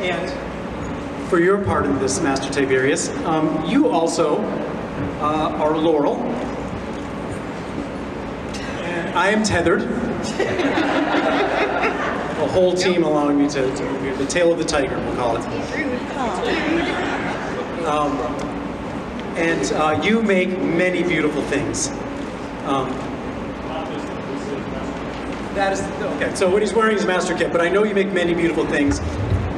And for your part in this, Master Tiberius, you also are Laurel. And I am Tethered. A whole team allowing me to the tail of the tiger, we'll call it. And you make many beautiful things. That is, okay, so what he's wearing is master kit, but I know you make many beautiful things.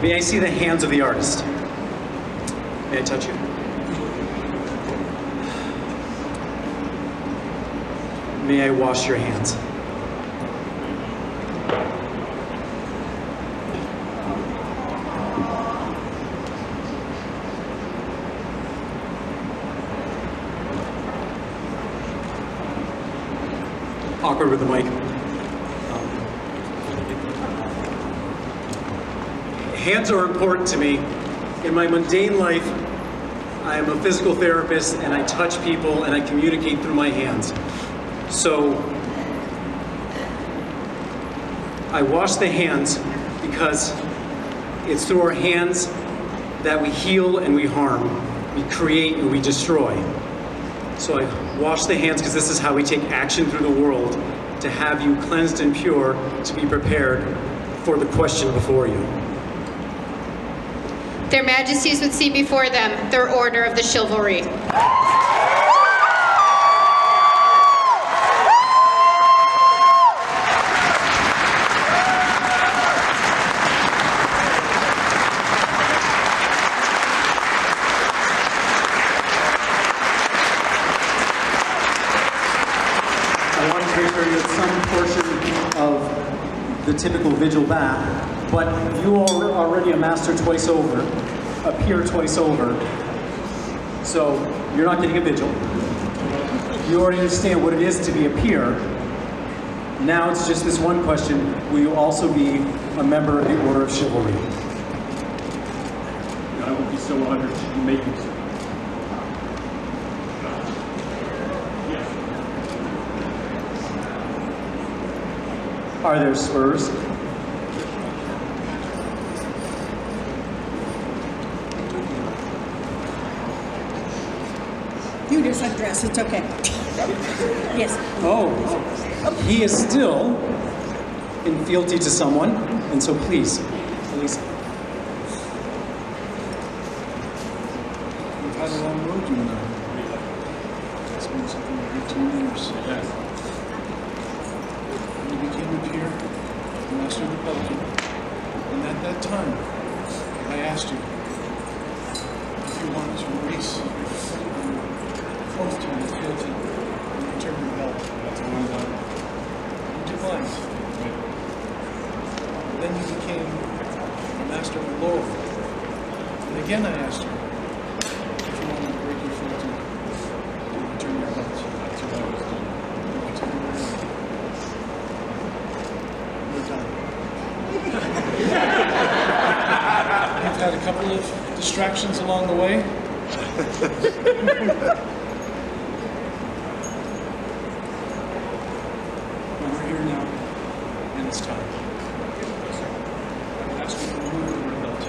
May I see the hands of the artist? May I touch you? May I wash your hands? Awkward with the mic. Hands are important to me. In my mundane life, I am a physical therapist and I touch people and I communicate through my hands. So I wash the hands because it's through our hands that we heal and we harm, we create and we destroy. So I wash the hands because this is how we take action through the world to have you cleansed and pure, to be prepared for the question before you. Their Majesties would see before them their Order of the Chivalry. I want to make sure you have some portion of the typical vigil back. But you are already a master twice over, a peer twice over, so you're not getting a vigil. You already understand what it is to be a peer. Now it's just this one question: will you also be a member of the Order of Chivalry? I would be so honored to make it. Are there spurs? You just undress, it's okay. Yes. Oh, he is still in fealty to someone, and so please, Elisa. We've had a long road, you know. It's been something like 18 years. Yes. When you became a peer, the master of the Pelican, and at that time, I asked you if you wanted to erase oath to your fealty and return your belt. That's a long time. You declined. Then you became a master of the Laurel. And again I asked you if you wanted to break your fealty and return your belt. That's what I was doing. You took it away. You're done. You've had a couple of distractions along the way. We're here now, and it's time. I ask you to remove the red belt.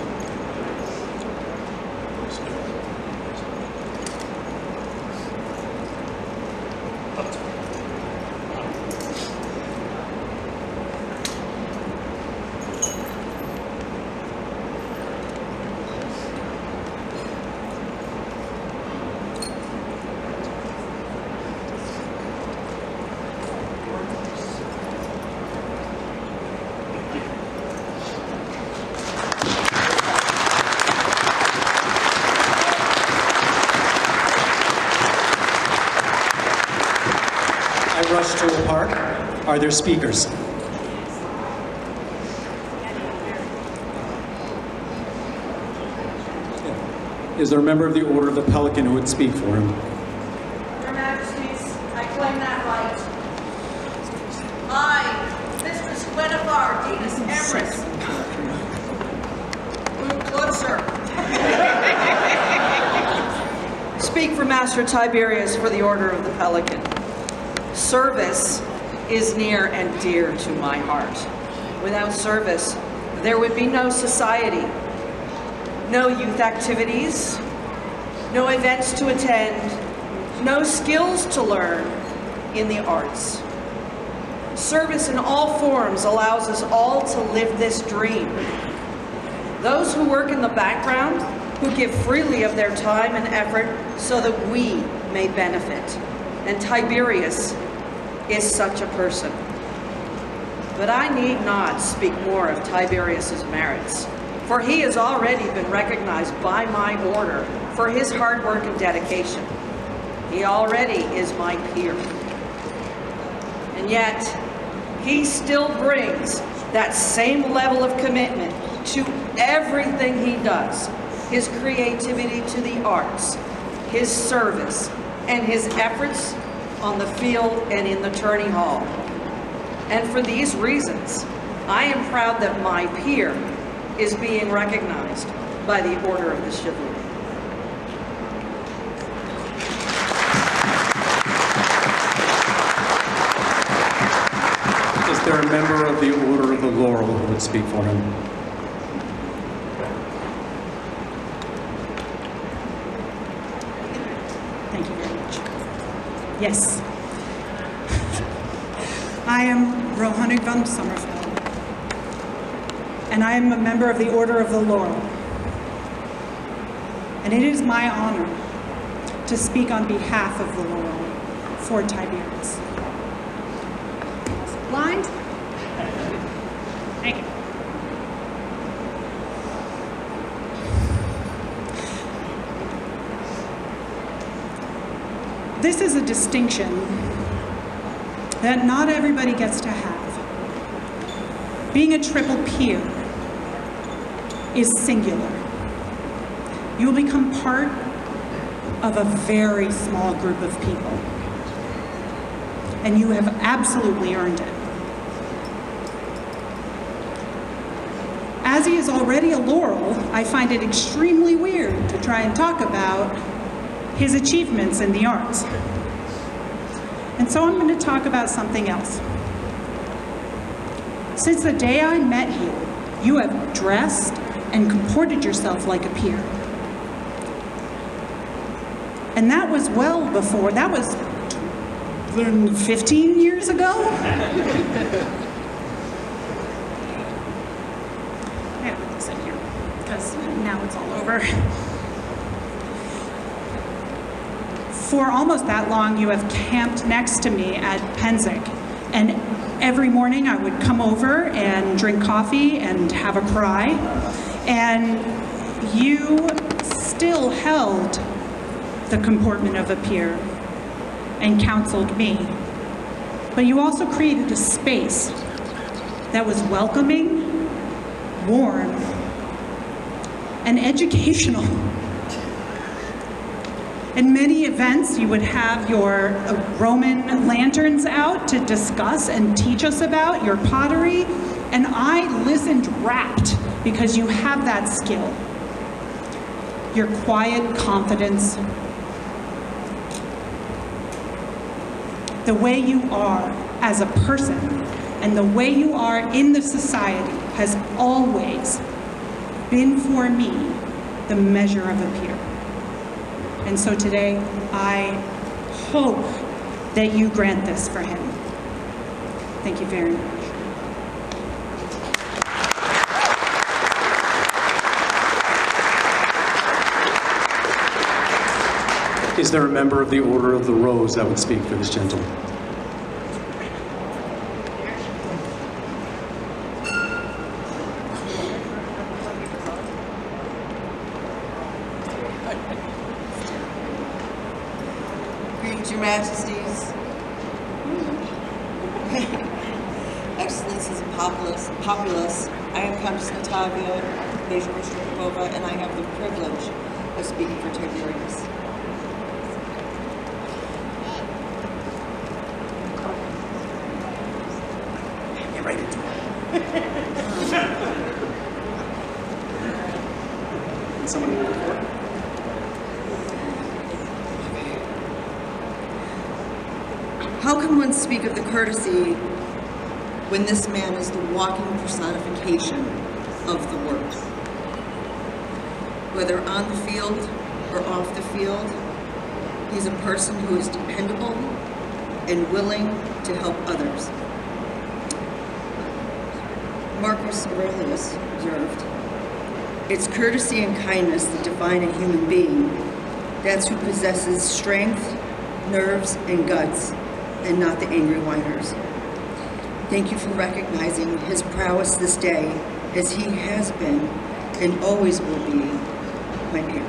I rush to a park. Are there speakers? Is there a member of the Order of the Pelican who would speak for him? Your Majesties, I claim that right. I, Mistress Guinevere Dinas Empress. Move closer. Speak for Master Tiberius for the Order of the Pelican. Service is near and dear to my heart. Without service, there would be no society. no youth activities, no events to attend, no skills to learn in the arts. Service in all forms allows us all to live this dream. Those who work in the background, who give freely of their time and effort so that we may benefit. And Tiberius is such a person. But I need not speak more of Tiberius's merits, for he has already been recognized by my order for his hard work and dedication. He already is my peer. And yet, he still brings that same level of commitment to everything he does. His creativity to the arts, his service, and his efforts on the field and in the tourney hall. And for these reasons, I am proud that my peer is being recognized by the Order of the Chivalry. Is there a member of the Order of the Laurel who would speak for him? Thank you very much. Yes. I am Rohannig von Sommerfeld, and I am a member of the Order of the Laurel. And it is my honor to speak on behalf of the Laurel for Tiberius. Blind? Thank you. This is a distinction that not everybody gets to have. Being a triple peer is singular. You will become part of a very small group of people, and you have absolutely earned it. As he is already a Laurel, I find it extremely weird to try and talk about his achievements in the arts. And so I'm going to talk about something else. Since the day I met you, you have dressed and comported yourself like a peer. And that was well before, that was 15 years ago? I have to put this in here, because now it's all over. For almost that long, you have camped next to me at Penzic, and every morning I would come over and drink coffee and have a cry, and you still held the comportment of a peer and counseled me. But you also created a space that was welcoming, warm, and educational. In many events, you would have your Roman lanterns out to discuss and teach us about your pottery, and I listened rapt because you have that skill. Your quiet confidence, the way you are as a person, and the way you are in the society has always been for me the measure of a peer. And so today, I hope that you grant this for him. Thank you very much. Is there a member of the Order of the Rose that would speak for this gentleman? Greetings, Your Majesties. Excellencies and populace, I am Countess Natavia, Major Rostropova, and I have the privilege of speaking for Tiberius. Get right into it. Someone move it forward? How can one speak of the courtesy when this man is the walking personification of the work? whether on the field or off the field. He's a person who is dependable and willing to help others. Marcus Aurelius observed, "It's courtesy and kindness that define a human being. That's who possesses strength, nerves, and guts, and not the angry whiners." Thank you for recognizing his prowess this day, as he has been and always will be my peer.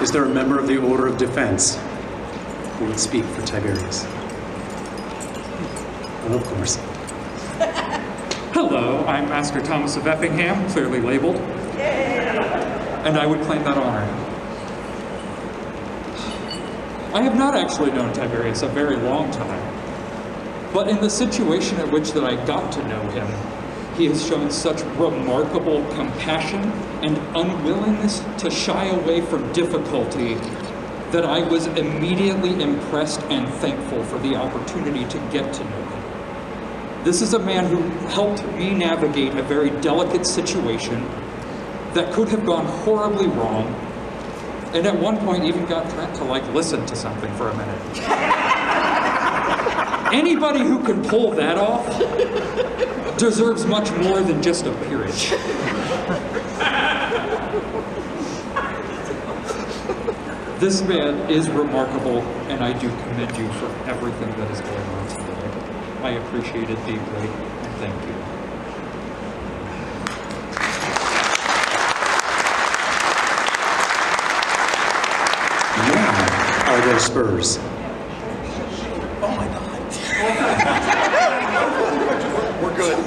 Is there a member of the Order of Defense who would speak for Tiberius? Well, of course. Hello, I'm Master Thomas of Effingham, clearly labeled. And I would claim that honor. I have not actually known Tiberius a very long time, but in the situation at which that I got to know him, he has shown such remarkable compassion and unwillingness to shy away from difficulty that I was immediately impressed and thankful for the opportunity to get to know him. This is a man who helped me navigate a very delicate situation that could have gone horribly wrong, and at one point even got Trent to listen to something for a minute. Anybody who can pull that off deserves much more than just a peerage. This man is remarkable, and I do commend you for everything that is going on today. I appreciate it deeply, and thank you. Now, are there Spurs? We're good.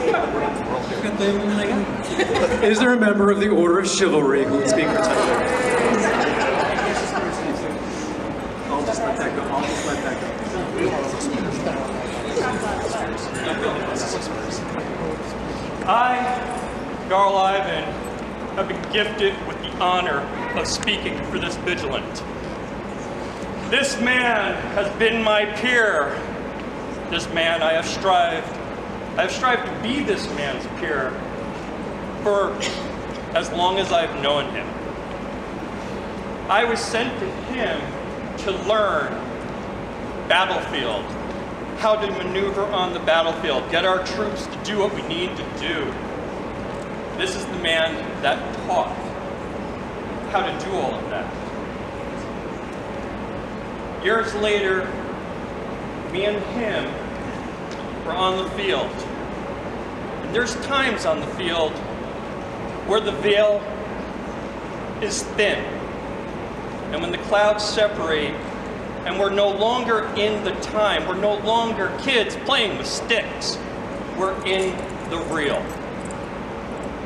Is there a member of the Order of Chivalry who would speak for Tiberius? I'll just let that go. I, Jarl Ivan, have been gifted with the honor of speaking for this vigilant. This man has been my peer. This man I have strived to be this man's peer for as long as I've known him. I was sent to him to learn battlefield, how to maneuver on the battlefield, get our troops to do what we need to do. This is the man that taught how to do all of that. Years later, me and him were on the field. And there's times on the field where the veil is thin. And when the clouds separate, and we're no longer in the time, we're no longer kids playing with sticks, we're in the real.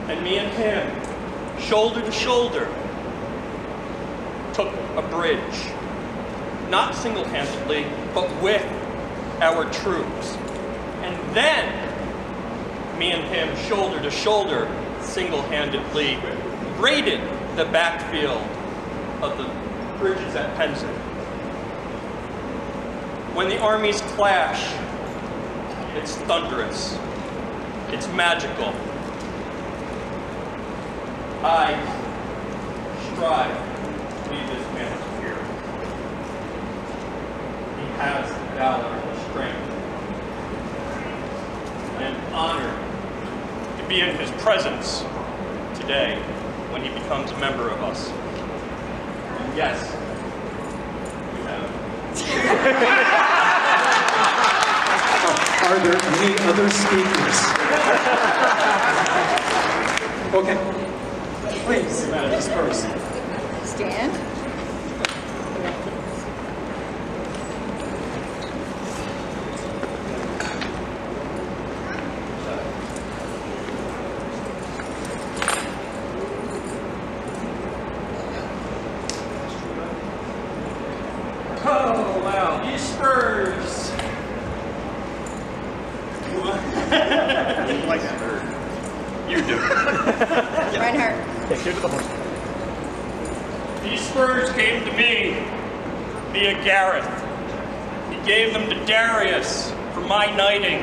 And me and him, shoulder to shoulder, took a bridge. Not single-handedly, but with our troops. And then, me and him, shoulder to shoulder, single-handedly, raided the backfield of the bridges at Penzing. When the armies clash, it's thunderous. It's magical. I strive to be this man's peer. He has valor and strength. I am honored to be in his presence today when he becomes a member of us. And yes, we have. Are there any other speakers? Okay. Please, Madam Spurs. Stand. Oh, wow, these Spurs. Like that. You do. Reinhardt. These Spurs came to me via Gareth. He gave them to Darius for my knighting.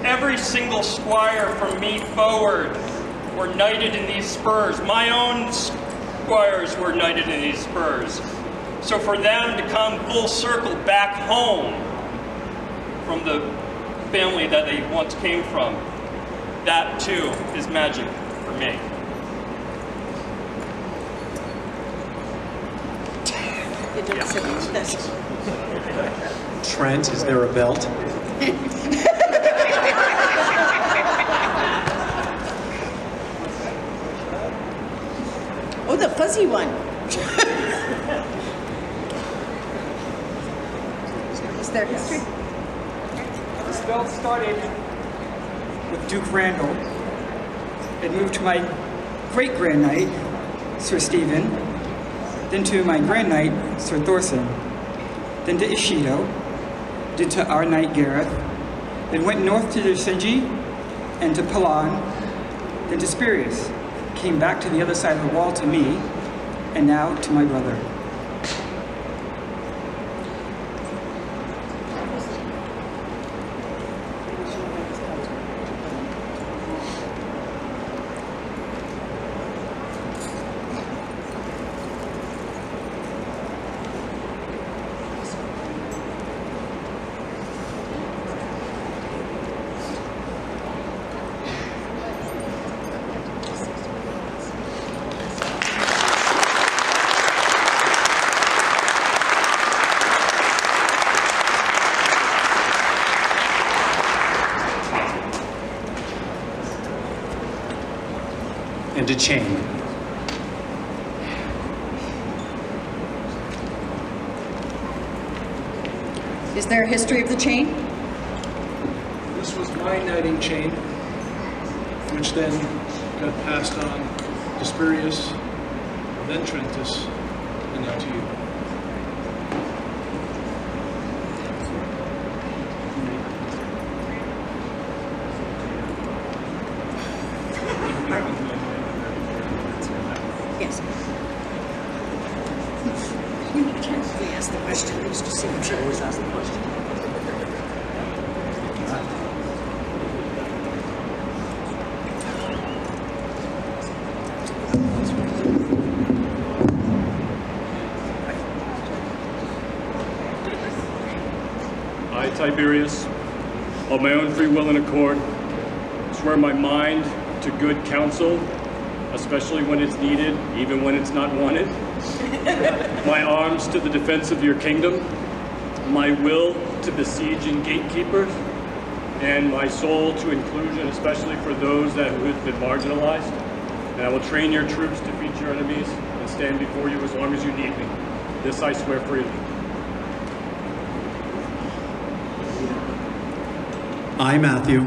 Every single squire from me forward were knighted in these spurs. My own squires were knighted in these spurs. So for them to come full circle back home from the family that they once came from, that too is magic for me. Trent, is there a belt? Oh, the fuzzy one. Is there history? The spell started with Duke Randall. It moved to my great-grand knight, Sir Stephen, then to my grand knight, Sir Thorson, then to Ishido, then to our knight Gareth, then went north to Dersingi and to Palan, then to Tiberius, came back to the other side of the wall to me, and now to my brother. And a chain. Is there a history of the chain? This was my knighting chain, which then got passed on to Tiberius, then Trentus, and now to you. Yes. You need to ask the question. Just to see if she always asks the question. I, Tiberius, of my own free will and accord, swear my mind to good counsel, especially when it's needed, even when it's not wanted, my arms to the defense of your kingdom, my will to besieging gatekeepers, and my soul to inclusion, especially for those that who have been marginalized. And I will train your troops to defeat your enemies and stand before you as long as you need me. This I swear freely. I, Matthew,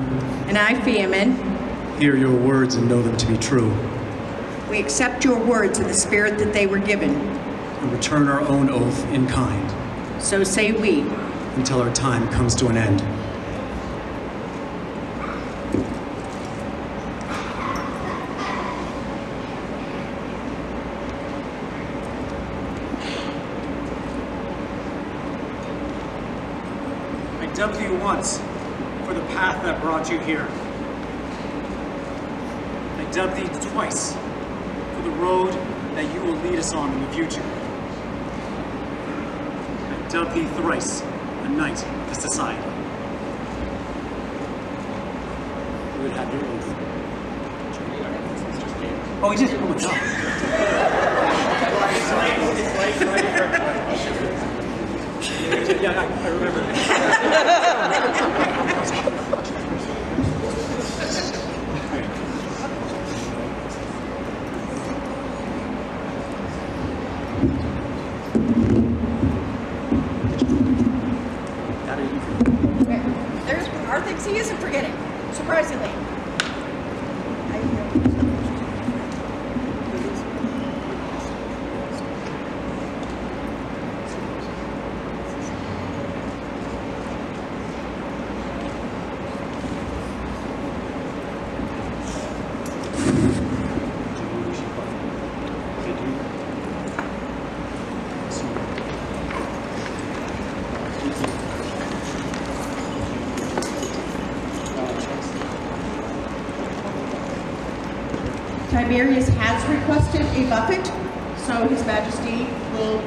And I, Fiamin, hear your words and know them to be true, we accept your words in the spirit that they were given. and return our own oath in kind So say we. until our time comes to an end. I dubbed you once for the path that brought you here. I dubbed thee twice for the road that you will lead us on in the future. I dubbed thee thrice a knight of society. You would have your oath. Oh, he did? Oh my God. Yeah, I remember. There are things he isn't forgetting, surprisingly. Tiberius has requested a buffet, so His Majesty will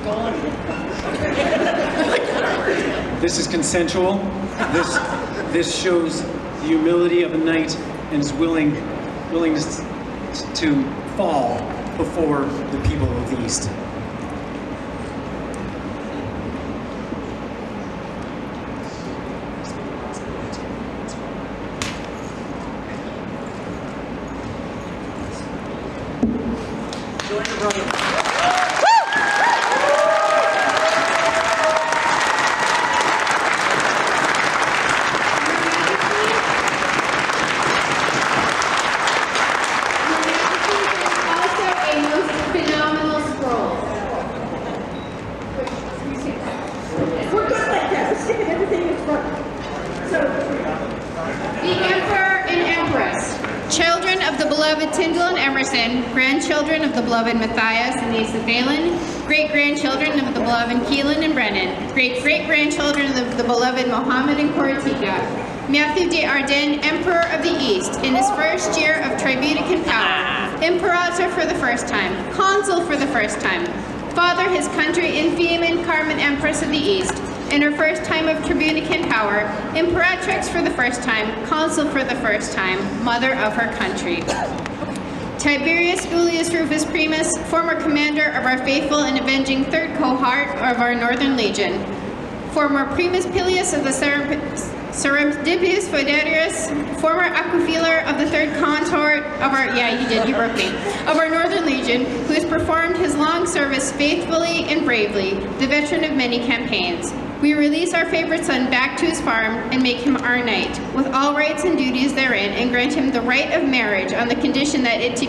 go on. This is consensual. This shows the humility of a knight and his willingness to fall before the people of the East. Join the brother. Grandchildren of the beloved Matthias and Asa Phelan, great-grandchildren of the beloved Keelan and Brennan, great-great-grandchildren of the beloved Mohammed and Koratika, Matthew de Ardennes, Emperor of the East, in his first year of tribunican power, Imperator for the first time, Consul for the first time, father his country in Fiamen Carmen Empress of the East, in her first time of tribunican power, Imperatrix for the first time, Consul for the first time, mother of her country. Tiberius Iulius Rufus Primus, former commander of our faithful and avenging 3rd Cohort of our Northern Legion, former Primus Pilius of the Serendipitous Foederius, former Aquafiler of the 3rd Cohort of our, of our Northern Legion, who has performed his long service faithfully and bravely, the veteran of many campaigns. We release our favorite son back to his farm and make him our knight, with all rights and duties therein, and grant him the right of marriage on the condition that it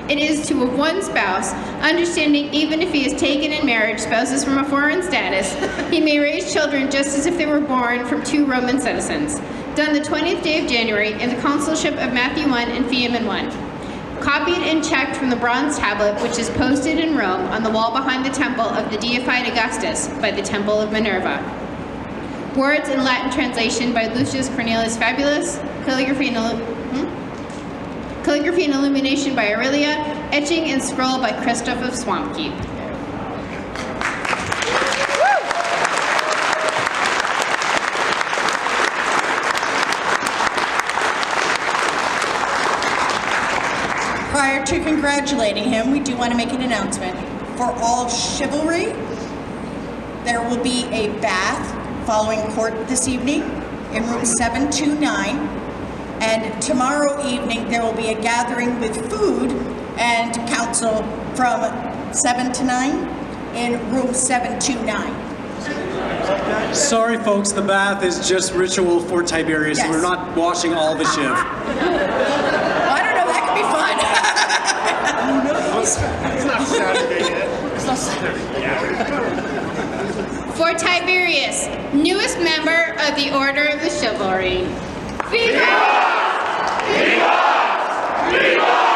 is to one spouse, understanding even if he is taken in marriage spouses from a foreign status, he may raise children just as if they were born from 2 Roman citizens. Done the 20th day of January in the consulship of Matthew I and Fiamen I. Copied and checked from the bronze tablet which is posted in Rome on the wall behind the temple of the deified Augustus by the Temple of Minerva. Words in Latin translation by Lucius Cornelius Fabulus, calligraphy and illumination by Aurelia, etching and scroll by Christoph of Swampkeep. Prior to congratulating him, we do want to make an announcement. For all chivalry, there will be a bath following court this evening in room 729. And tomorrow evening, there will be a gathering with food and counsel from 7 to 9 in room 729. Sorry, folks, the bath is just ritual for Tiberius. Yes. We're not washing all the shiv. Well, I don't know, that could be fun. It's not Saturday yet. It's not Saturday yet. For Tiberius, newest member of the Order of the Chivalry. Viva! Viva! Viva!